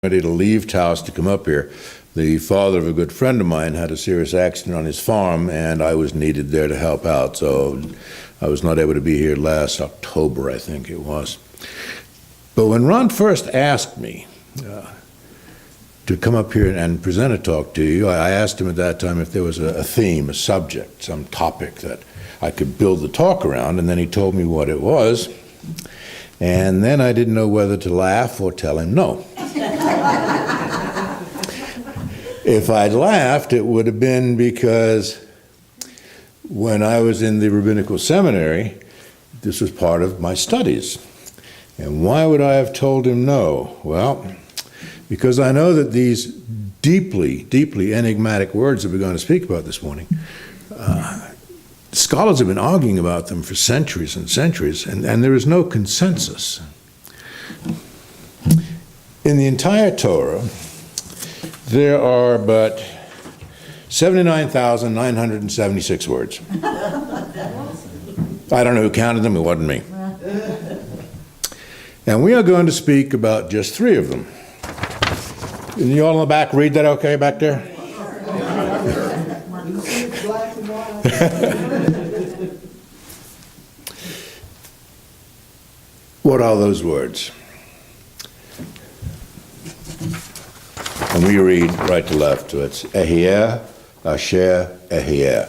ready to leave Taos to come up here. The father of a good friend of mine had a serious accident on his farm, and I was needed there to help out. So I was not able to be here last October, I think it was. But when Ron first asked me to come up here and present a talk to you, I asked him at that time if there was a theme, a subject, some topic that I could build the talk around, and then he told me what it was. And then I didn't know whether to laugh or tell him no. If I'd laughed, it would have been because when I was in the rabbinical seminary, this was part of my studies. And why would I have told him no? Well, because I know that these deeply, deeply enigmatic words that we're going to speak about this morning, scholars have been arguing about them for centuries and centuries, and there is no consensus. In the entire Torah, there are but 79,976 words. I don't know who counted them, it wasn't me. And we are going to speak about just 3 of them. Can you all in the back read that okay back there? What are those words? And we read right to left. So it's Ehyeh, Asher, Ehyeh,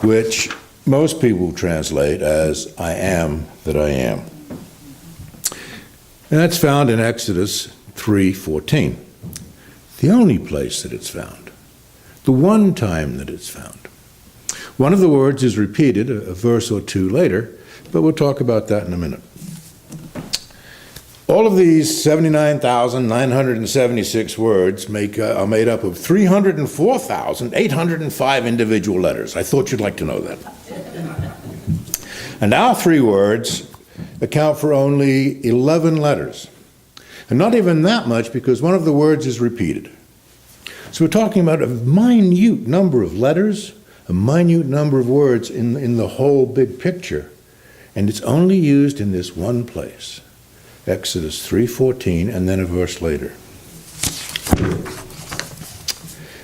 which most people translate as I am that I am. And that's found in Exodus 3:14. The only place that it's found. The one time that it's found. One of the words is repeated a verse or 2 later, but we'll talk about that in a minute. All of these 79,976 words are made up of 304,805 individual letters. I thought you'd like to know that. And our 3 words account for only 11 letters. And not even that much, because one of the words is repeated. So we're talking about a minute number of letters, a minute number of words in the whole big picture. And it's only used in this one place. Exodus 3:14, and then a verse later.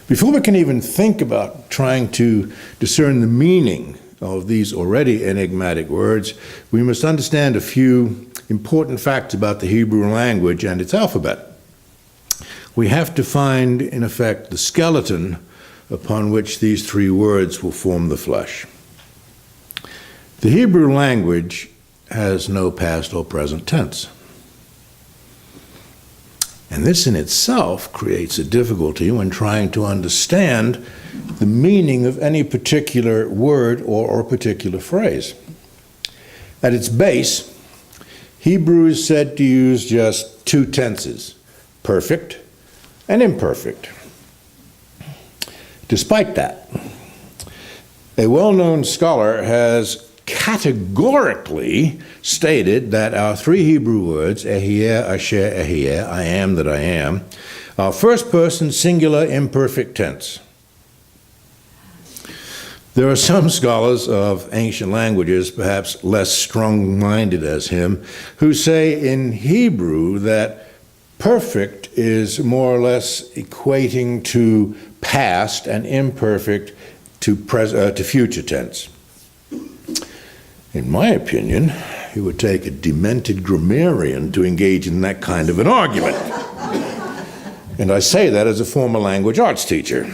Before we can even think about trying to discern the meaning of these already enigmatic words, we must understand a few important facts about the Hebrew language and its alphabet. We have to find, in effect, the skeleton upon which these 3 words will form the flesh. The Hebrew language has no past or present tense. And this in itself creates a difficulty when trying to understand the meaning of any particular word or particular phrase. At its base, Hebrew is said to use just 2 tenses, perfect and imperfect. Despite that, a well-known scholar has categorically stated that our 3 Hebrew words, Ehyeh, Asher, Ehyeh, I am that I am, are first person singular imperfect tense. There are some scholars of ancient languages, perhaps less strong-minded as him, who say in Hebrew that perfect is more or less equating to past and imperfect to future tense. In my opinion, it would take a demented grammarian to engage in that kind of an argument. And I say that as a former language arts teacher.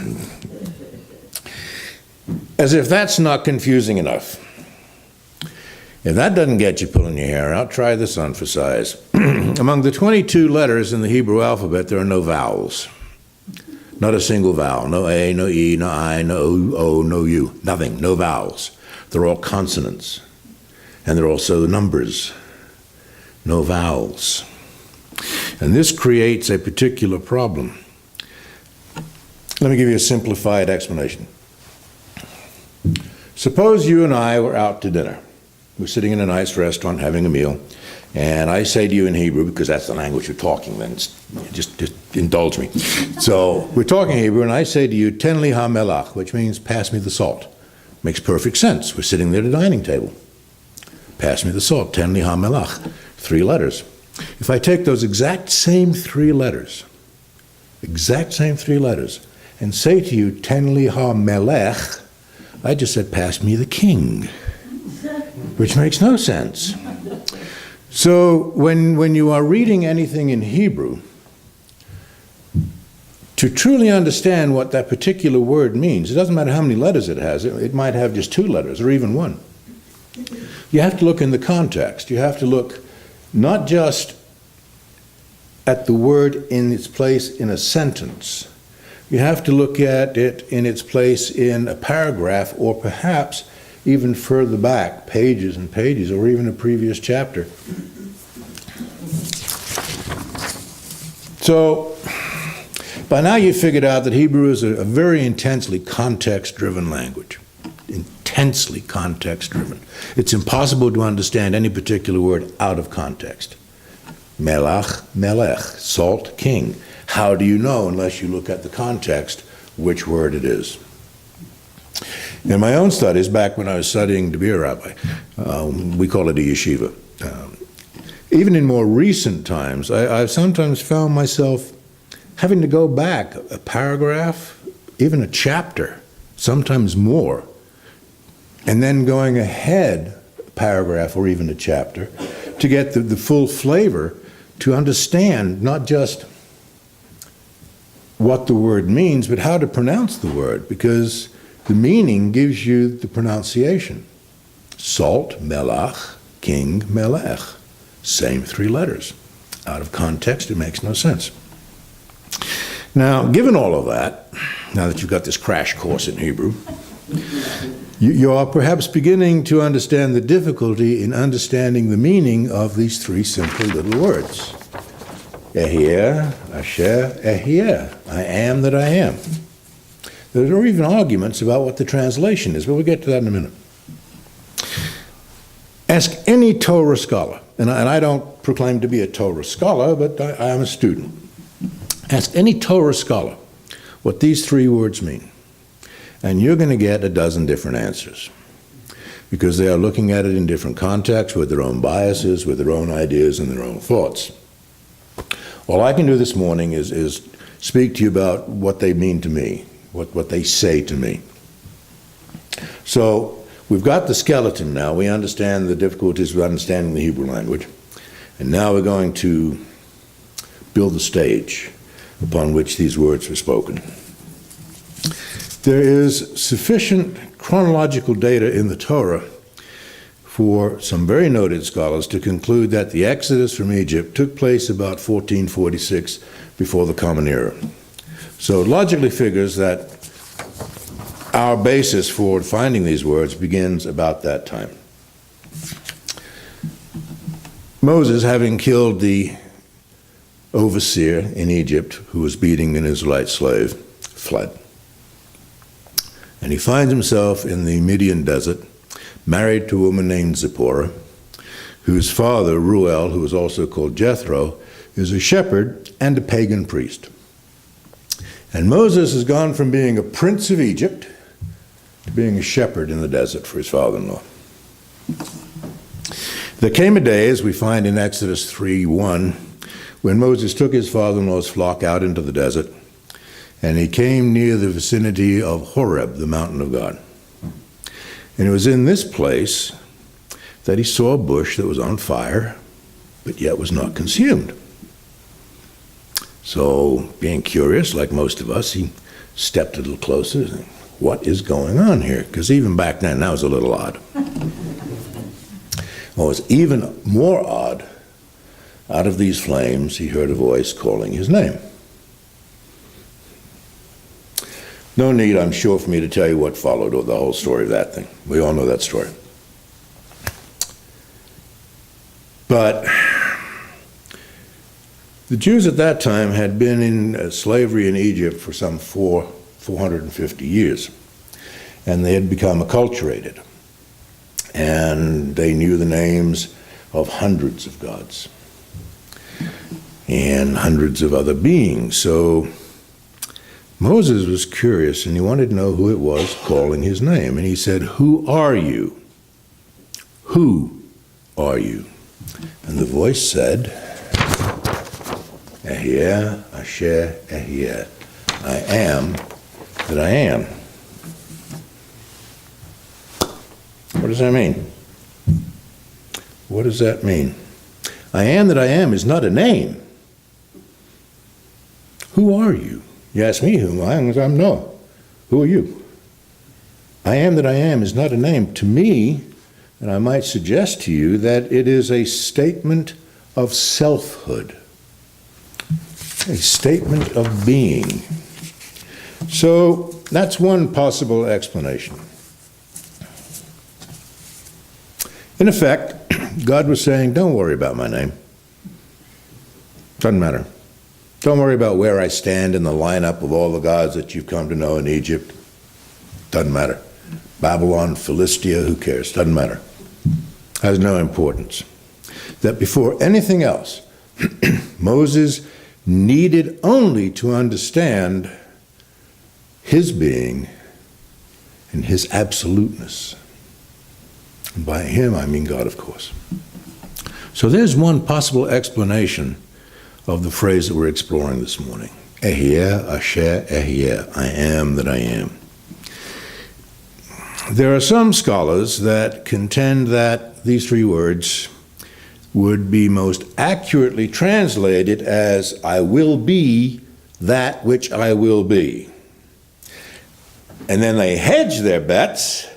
As if that's not confusing enough. If that doesn't get you pulling your hair out, try this on for size. Among the 22 letters in the Hebrew alphabet, there are no vowels. Not a single vowel. No A, no E, no I, no O, no U. Nothing. No vowels. They're all consonants. And there are also numbers, no vowels. And this creates a particular problem. Let me give you a simplified explanation. Suppose you and I were out to dinner. We're sitting in a nice restaurant having a meal, and I say to you in Hebrew, because that's the language you're talking, then just indulge me. So we're talking Hebrew, and I say to you, Ten li ha-melach, which means pass me the salt. Makes perfect sense. We're sitting there at a dining table. Pass me the salt, Ten li ha-melach, 3 letters. If I take those exact same 3 letters exact same three letters, and say to you, Ten li ha melech, I just said, pass me the king, which makes no sense. So when you are reading anything in Hebrew, to truly understand what that particular word means, it doesn't matter how many letters it has, it might have just 2 letters or even 1. You have to look in the context. You have to look not just at the word in its place in a sentence. You have to look at it in its place in a paragraph, or perhaps even further back, pages and pages, or even a previous chapter. So, by now you've figured out that Hebrew is a very intensely context-driven language. Intensely context-driven. It's impossible to understand any particular word out of context. Melach, melech, salt, king. How do you know unless you look at the context which word it is? In my own studies, back when I was studying to be a rabbi, we call it a yeshiva. Even in more recent times, I've sometimes found myself having to go back a paragraph, even a chapter, sometimes more, and then going ahead a paragraph or even a chapter to get the full flavor, to understand not just what the word means, but how to pronounce the word, because the meaning gives you the pronunciation. Salt, melach, king, melech. Same 3 letters. Out of context, it makes no sense. Now, given all of that, now that you've got this crash course in Hebrew, you are perhaps beginning to understand the difficulty in understanding the meaning of these 3 simple little words. Ehyeh, asher, ehyeh. I am that I am. There are even arguments about what the translation is, but we'll get to that in a minute. Ask any Torah scholar, and I don't proclaim to be a Torah scholar, but I am a student. Ask any Torah scholar what these 3 words mean, and you're going to get a dozen different answers, because they are looking at it in different contexts, with their own biases, with their own ideas and their own thoughts. All I can do this morning is speak to you about what they mean to me, what they say to me. So we've got the skeleton now. We understand the difficulties of understanding the Hebrew language. And now we're going to build the stage upon which these words were spoken. There is sufficient chronological data in the Torah for some very noted scholars to conclude that the Exodus from Egypt took place about 1446 before the Common Era. So it logically figures that our basis for finding these words begins about that time. Moses, having killed the overseer in Egypt who was beating an Israelite slave, fled. And he finds himself in the Midian desert, married to a woman named Zipporah, whose father, Ruel, who was also called Jethro, is a shepherd and a pagan priest. And Moses has gone from being a prince of Egypt to being a shepherd in the desert for his father-in-law. There came a day, as we find in Exodus 3:1, when Moses took his father-in-law's flock out into the desert, and he came near the vicinity of Horeb, the mountain of God. And it was in this place that he saw a bush that was on fire, but yet was not consumed. So, being curious, like most of us, he stepped a little closer. What is going on here? Because even back then, that was a little odd. What was even more odd, out of these flames, he heard a voice calling his name. No need, I'm sure, for me to tell you what followed or the whole story of that thing. We all know that story. But the Jews at that time had been in slavery in Egypt for some 450 years, and they had become acculturated, and they knew the names of hundreds of gods and hundreds of other beings. So Moses was curious, and he wanted to know who it was calling his name. And he said, "Who are you? Who are you?" And the voice said, Ehyeh, Asher, Ehyeh. I am that I am. What does that mean? What does that mean? I am that I am is not a name. Who are you? You ask me who I am, I'm no. Who are you? I am that I am is not a name. To me, and I might suggest to you that it is a statement of selfhood, a statement of being. So that's one possible explanation. In effect, God was saying, don't worry about my name. Doesn't matter. Don't worry about where I stand in the lineup of all the gods that you've come to know in Egypt. Doesn't matter. Babylon, Philistia, who cares? Doesn't matter. Has no importance. That before anything else, Moses needed only to understand his being and his absoluteness. And by him, I mean God, of course. So there's one possible explanation of the phrase that we're exploring this morning. Ehyeh, Asher, Ehyeh. I am that I am. There are some scholars that contend that these three words would be most accurately translated as I will be that which I will be. And then they hedge their bets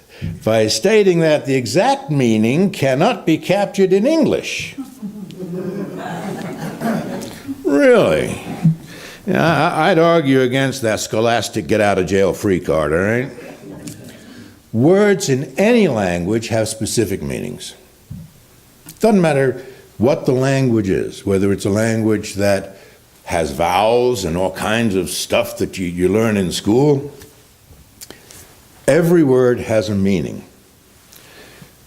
by stating that the exact meaning cannot be captured in English. Really? Yeah, I'd argue against that scholastic get-out-of-jail-free card, all right? Words in any language have specific meanings. Doesn't matter what the language is, whether it's a language that has vowels and all kinds of stuff that you learn in school. Every word has a meaning.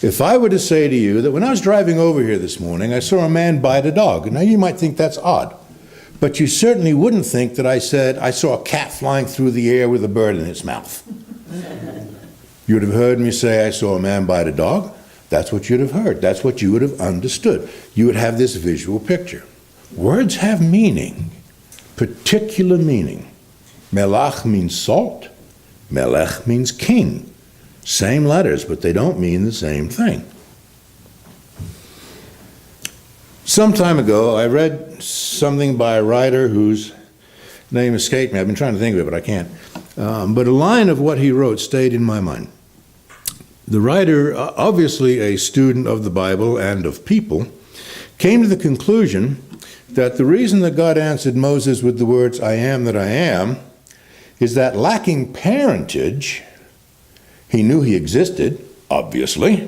If I were to say to you that when I was driving over here this morning, I saw a man bite a dog. Now you might think that's odd, but you certainly wouldn't think that I said I saw a cat flying through the air with a bird in its mouth. You would have heard me say I saw a man bite a dog. That's what you'd have heard. That's what you would have understood. You would have this visual picture. Words have meaning, particular meaning. Melach means salt. Melech means king. Same letters, but they don't mean the same thing. Some time ago, I read something by a writer whose name escaped me. I've been trying to think of it, but I can't. But a line of what he wrote stayed in my mind. The writer, obviously a student of the Bible and of people, came to the conclusion that the reason that God answered Moses with the words, I am that I am, is that lacking parentage, he knew he existed, obviously,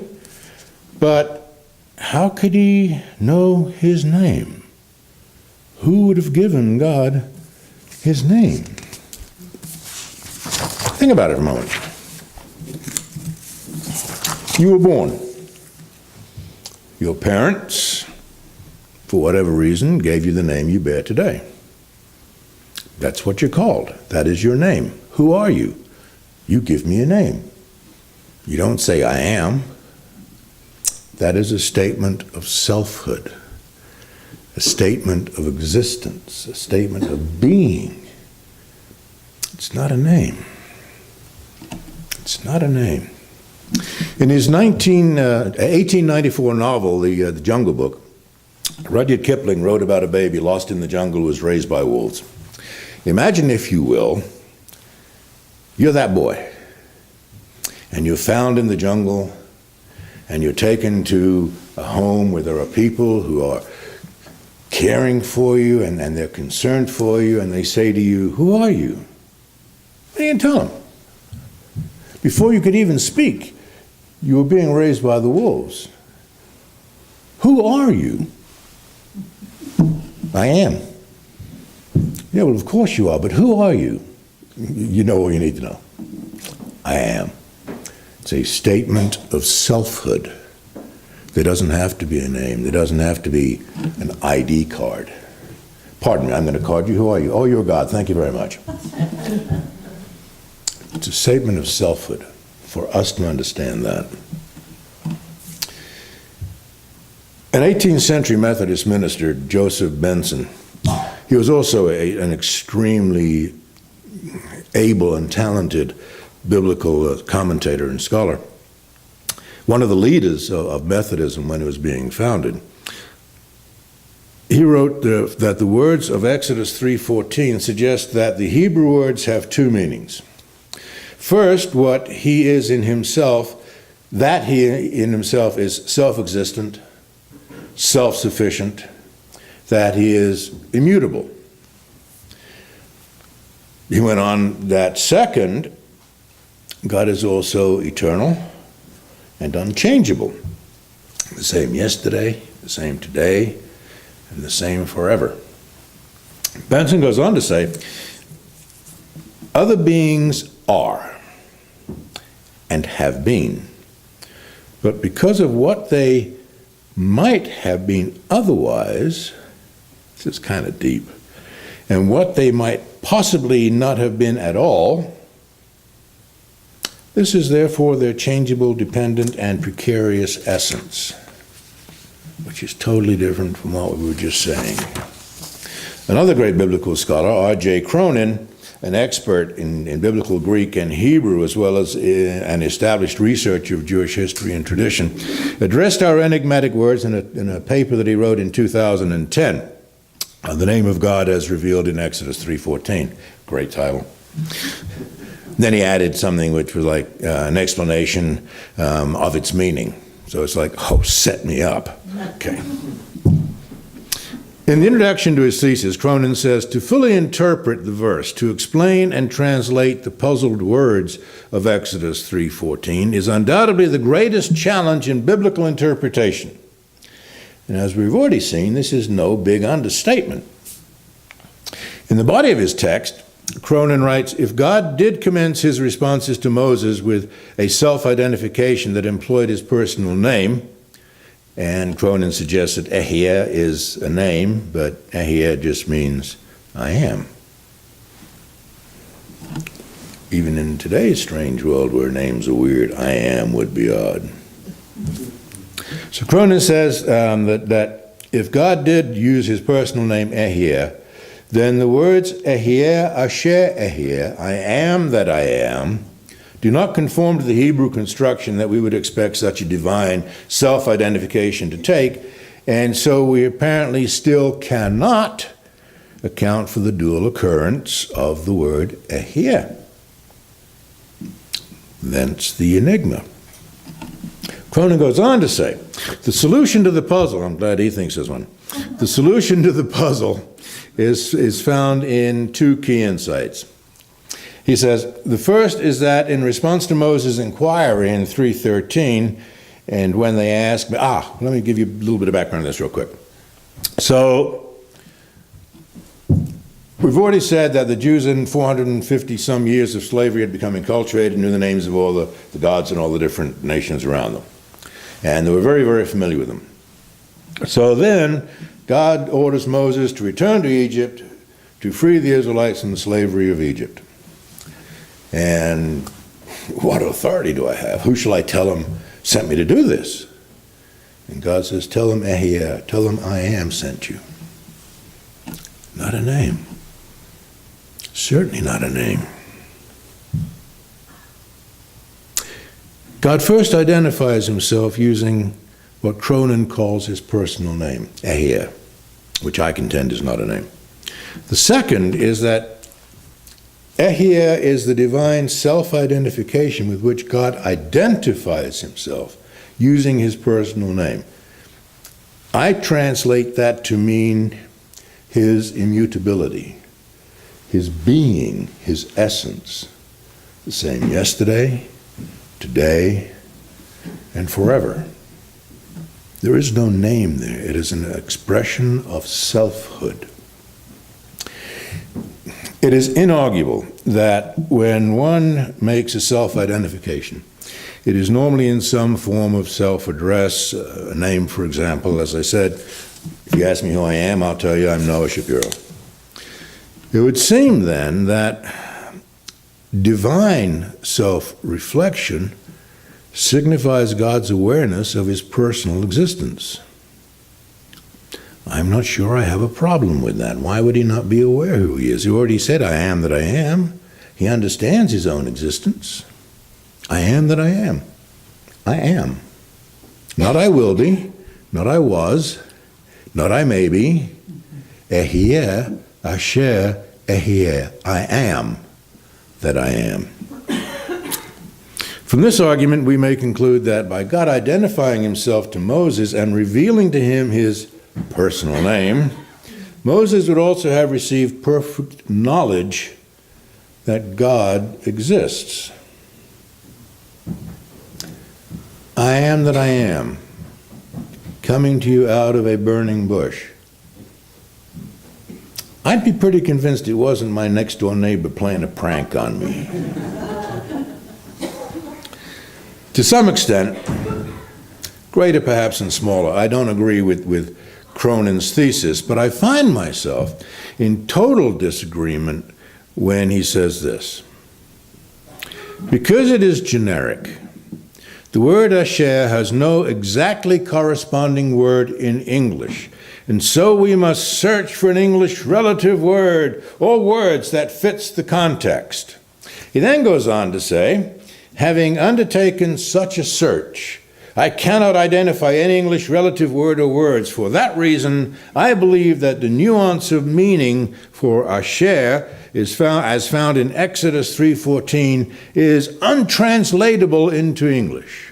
but how could he know his name? Who would have given God his name? Think about it for a moment. You were born. Your parents, for whatever reason, gave you the name you bear today. That's what you're called. That is your name. Who are you? You give me a name. You don't say I am. That is a statement of selfhood, a statement of existence, a statement of being. It's not a name. It's not a name. In his 1894 novel, The Jungle Book, Rudyard Kipling wrote about a baby lost in the jungle who was raised by wolves. Imagine, if you will, you're that boy, and you're found in the jungle, and you're taken to a home where there are people who are caring for you, and they're concerned for you, and they say to you, who are you? What are you going to tell them? Before you could even speak, you were being raised by the wolves. Who are you? I am. Yeah, well, of course you are, but who are you? You know all you need to know. I am. It's a statement of selfhood. There doesn't have to be a name. There doesn't have to be an ID card. Pardon me, I'm going to card you. Who are you? Oh, you're God. Thank you very much. It's a statement of selfhood for us to understand that. An 18th century Methodist minister, Joseph Benson, He was also an extremely able and talented biblical commentator and scholar. One of the leaders of Methodism when it was being founded. He wrote that the words of Exodus 3:14 suggest that the Hebrew words have two meanings. First, what he is in himself, that he in himself is self-existent, self-sufficient, that he is immutable. He went on that second, God is also eternal and unchangeable. The same yesterday, the same today, and the same forever. Benson goes on to say, other beings are and have been, but because of what they might have been otherwise, this is kind of deep, and what they might possibly not have been at all, this is therefore their changeable, dependent, and precarious essence, which is totally different from what we were just saying. Another great biblical scholar, R.J. Cronin, an expert in biblical Greek and Hebrew, as well as an established researcher of Jewish history and tradition, addressed our enigmatic words in a paper that he wrote in 2010, The Name of God as Revealed in Exodus 3:14. Great title. Then he added something which was like an explanation of its meaning. So it's like, oh, set me up. Okay. In the introduction to his thesis, Cronin says, to fully interpret the verse, to explain and translate the puzzled words of Exodus 3:14 is undoubtedly the greatest challenge in biblical interpretation. And as we've already seen, this is no big understatement. In the body of his text, Cronin writes, if God did commence his responses to Moses with a self-identification that employed his personal name, and Cronin suggests that Ehyeh is a name, but Ehyeh just means I am. Even in today's strange world where names are weird, I am would be odd. So Cronin says that if God did use his personal name Ehyeh, then the words Ehyeh Asher Ehyeh, I am that I am, do not conform to the Hebrew construction that we would expect such a divine self-identification to take, and so we apparently still cannot account for the dual occurrence of the word Ehyeh. Thence the enigma. Cronin goes on to say, the solution to the puzzle, I'm glad he thinks there's one, the solution to the puzzle is found in two key insights. He says, the first is that in response to Moses' inquiry in 3:13, and when they asked, let me give you a little bit of background on this real quick. So, we've already said that the Jews in 450 some years of slavery had become enculturated, knew the names of all the gods and all the different nations around them. And they were very, very familiar with them. So then, God orders Moses to return to Egypt to free the Israelites from the slavery of Egypt. And what authority do I have? Who shall I tell him sent me to do this? And God says, tell him Ehyeh, tell him I am sent you. Not a name. Certainly not a name. God first identifies himself using what Cronin calls his personal name, Ehyeh, which I contend is not a name. The second is that Ehyeh is the divine self-identification with which God identifies himself using his personal name. I translate that to mean his immutability, his being, his essence, the same yesterday, today, and forever. There is no name there. It is an expression of selfhood. It is inarguable that when one makes a self-identification, it is normally in some form of self-address, a name, for example. As I said, if you ask me who I am, I'll tell you I'm Noah Shapiro. It would seem then that divine self-reflection signifies God's awareness of his personal existence. I'm not sure I have a problem with that. Why would he not be aware who he is? He already said, I am that I am. He understands his own existence. I am that I am. I am. Not I will be, not I was, not I may be. Ehyeh, asher, ehyeh. I am that I am. From this argument, we may conclude that by God identifying himself to Moses and revealing to him his personal name, Moses would also have received perfect knowledge that God exists. I am that I am, coming to you out of a burning bush. I'd be pretty convinced it wasn't my next-door neighbor playing a prank on me. To some extent, greater perhaps than smaller, I don't agree with Cronin's thesis, but I find myself in total disagreement when he says this. Because it is generic, the word asher has no exactly corresponding word in English, and so we must search for an English relative word or words that fits the context. He then goes on to say, having undertaken such a search, I cannot identify any English relative word or words. For that reason, I believe that the nuance of meaning for asher is found, as found in Exodus 3:14, is untranslatable into English.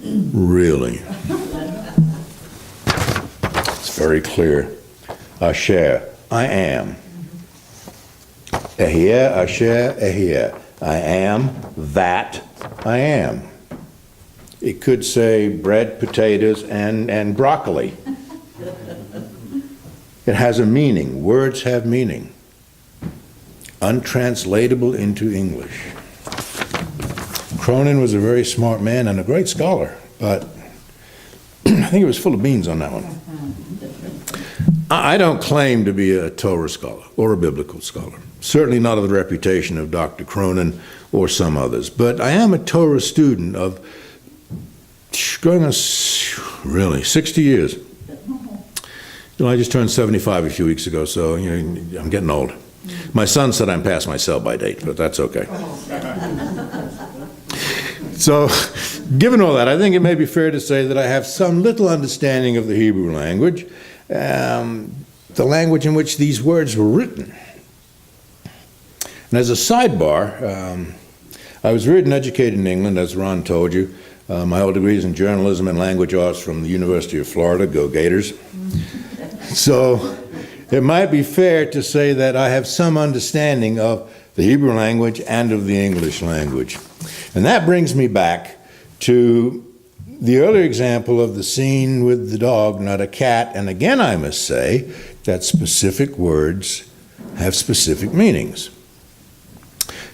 Really? It's very clear. Asher, I am. Ehyeh, asher, ehyeh. I am that I am. It could say bread, potatoes, and broccoli. It has a meaning. Words have meaning. Untranslatable into English. Cronin was a very smart man and a great scholar, but I think he was full of beans on that one. I don't claim to be a Torah scholar or a biblical scholar. Certainly not of the reputation of Dr. Cronin or some others, but I am a Torah student of going on really 60 years. You know, I just turned 75 a few weeks ago, so you know, I'm getting old. My son said I'm past my sell-by date, but that's okay. So, given all that, I think it may be fair to say that I have some little understanding of the Hebrew language, the language in which these words were written. And as a sidebar, I was reared and educated in England, as Ron told you. My whole degree is in journalism and language arts from the University of Florida. Go Gators. So it might be fair to say that I have some understanding of the Hebrew language and of the English language. And that brings me back to the earlier example of the scene with the dog, not a cat. And again, I must say that specific words have specific meanings.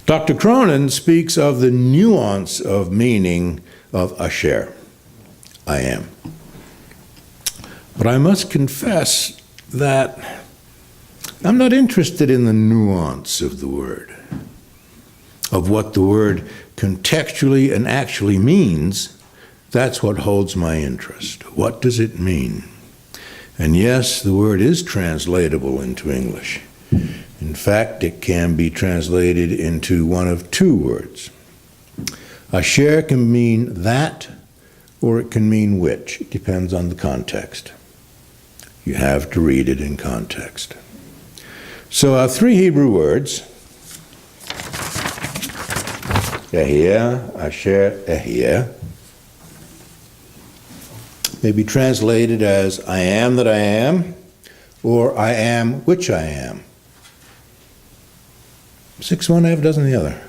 Dr. Cronin speaks of the nuance of meaning of asher, I am. But I must confess that I'm not interested in the nuance of the word, of what the word contextually and actually means. That's what holds my interest. What does it mean? And yes, the word is translatable into English. In fact, it can be translated into one of two words. Asher can mean that, or it can mean which. It depends on the context. You have to read it in context. So our three Hebrew words, Ehyeh, Asher, Ehyeh, may be translated as I am that I am, or I am which I am. 6 one, half dozen the other.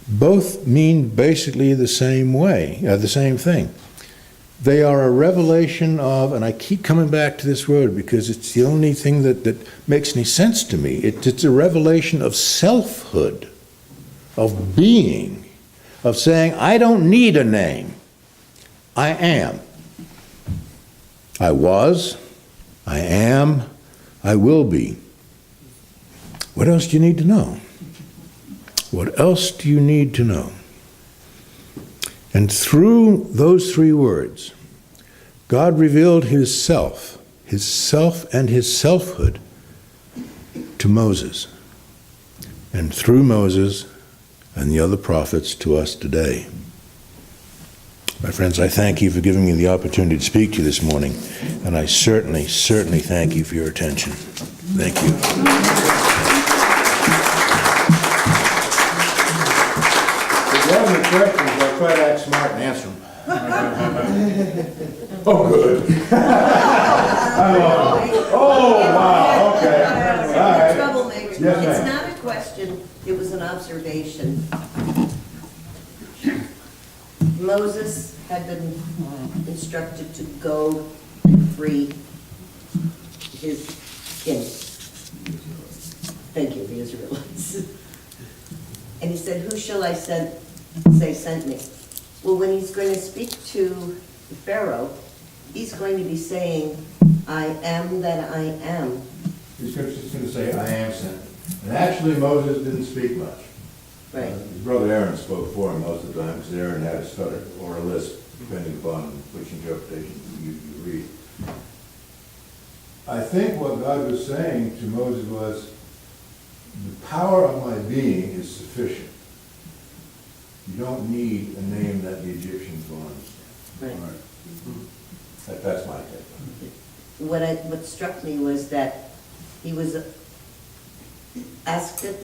Both mean basically the same way, the same thing. They are a revelation of, and I keep coming back to this word because it's the only thing that makes any sense to me. It's a revelation of selfhood, of being, of saying, I don't need a name. I am. I was, I am, I will be. What else do you need to know? What else do you need to know? And through those three words, God revealed his self and his selfhood to Moses, and through Moses and the other prophets to us today. My friends, I thank you for giving me the opportunity to speak to you this morning, and I certainly thank you for your attention. Thank you. If you have any questions, I'll try to act smart and answer them. Oh, good. Oh, wow, okay. All right. Troublemaker. Yes, ma'am. It's not a question, it was an observation. Moses had been instructed to go and free his kin. Thank you, the Israelites. And he said, who shall I say sent me? Well, when he's going to speak to Pharaoh, he's going to be saying, I am that I am. He's going to say, I am sent. And actually, Moses didn't speak much. Right. His brother Aaron spoke for him most of the time, because Aaron had a stutter or a lisp, depending upon which interpretation you read. I think what God was saying to Moses was, the power of my being is sufficient. You don't need a name that the Egyptians will understand. Right. That's my take. What struck me was that he was asked at